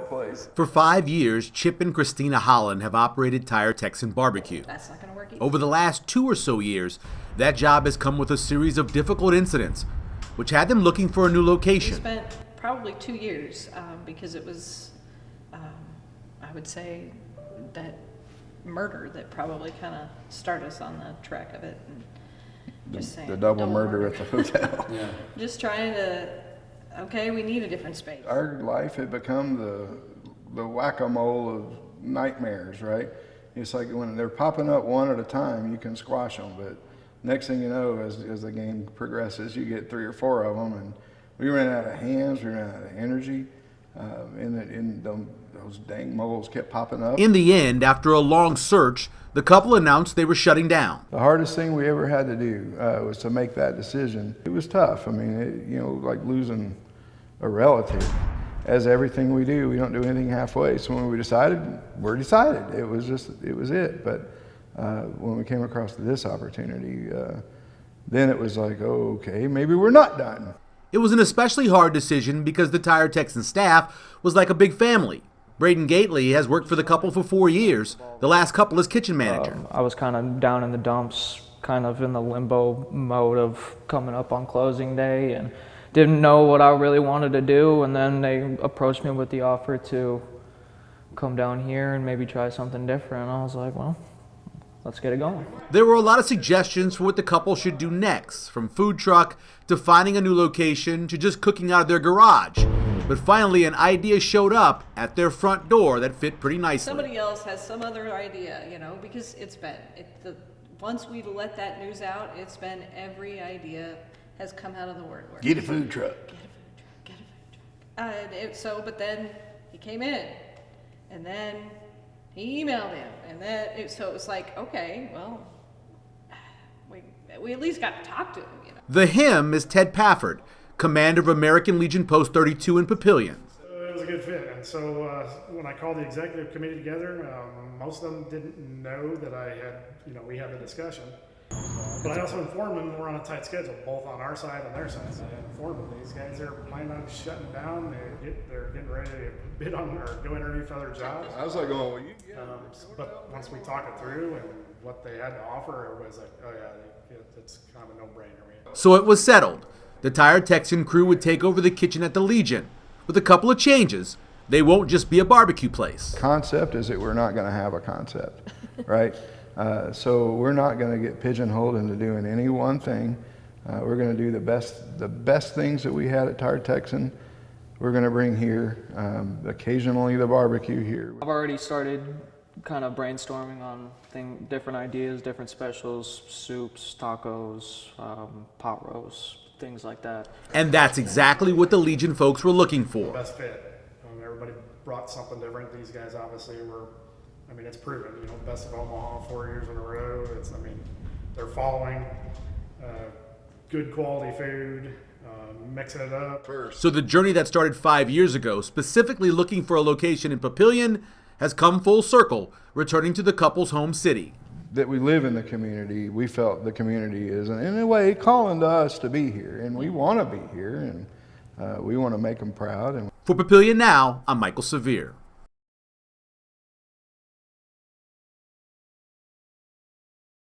place. For 5 years, Chip and Christina Holland have operated Tired Texan BBQ. That's not going to work either. Over the last 2 or so years, that job has come with a series of difficult incidents, which had them looking for a new We location. spent probably 2 years because it was, I would say, that murder that probably kind of started us on the track of it. And just saying, The double murder at the hotel. Yeah. Just trying to, okay, we need a different space. Our life had become the whack-a-mole of nightmares, right? It's like when they're popping up one at a time, you can squash them, but next thing you know, as the game progresses, you get 3 or 4 of them, and we ran out of hands, we ran out of energy, and those dang moles kept popping up. In the end, after a long search, the couple announced they were shutting down. The hardest thing we ever had to do was to make that decision. It was tough. I mean, like losing a relative. As everything we do, we don't do anything halfway. So when we decided, we're decided. It was it. But when we came across this opportunity, then it was like, oh, okay, maybe we're not done. It was an especially hard decision because the Tired Texan staff was like a big family. Braden Gately has worked for the couple for 4 years, the last couple as kitchen manager. I was kind of down in the dumps, kind of in the limbo mode of coming up on closing day and didn't know what I really wanted to do, and then they approached me with the offer to come down here and maybe try something different. I was like, well, let's get it going. There were a lot of suggestions for what the couple should do next, from food truck to finding a new location to just cooking out of their garage. But finally, an idea showed up at their front door that fit pretty nicely. Somebody else has some other idea, because once we let that news out, it's been every idea has come out of the woodwork. Get a food truck. Get a food truck. But then he came in, and then he emailed him, and then so it was like, okay, well, we at least got to talk to him, The him is Ted Pafford, commander of American Legion Post 32 in Papillion. It was a good fit, and so when I called the executive committee together, most of them didn't know that I had, we had the discussion. But I also informed them we're on a tight schedule, both on our side and their side. So I informed them these guys are planning on shutting down. They're getting ready to bid on or go interview for other jobs. I was like, oh, well, But once we talk it through and what they had to offer, everybody's like, oh yeah, it's kind of a no-brainer. So it was settled. The Tired Texan crew would take over the kitchen at the Legion. With a couple of changes, they won't just be a barbecue place. Concept is that we're not going to have a concept, right? So we're not going to get pigeonholed into doing any one thing. We're going to do the best things that we had at Tired Texan. We're going to bring here, occasionally the barbecue here. I've already started kind of brainstorming on different ideas, different specials, soups, tacos, pot roasts, things like that. And that's exactly what the Legion folks were looking for. Best fit. Everybody brought something different. These guys obviously were, it's proven, best of Omaha 4 years in a row. They're following good quality food, mixing it up. So the journey that started 5 years ago, specifically looking for a location in Papillion, has come full circle, returning to the couple's home city. That we live in the community, we felt the community is, in a way, calling to us to be here, and we want to be here, and we want to make them proud. For Papillion Now, I'm Michael Severe.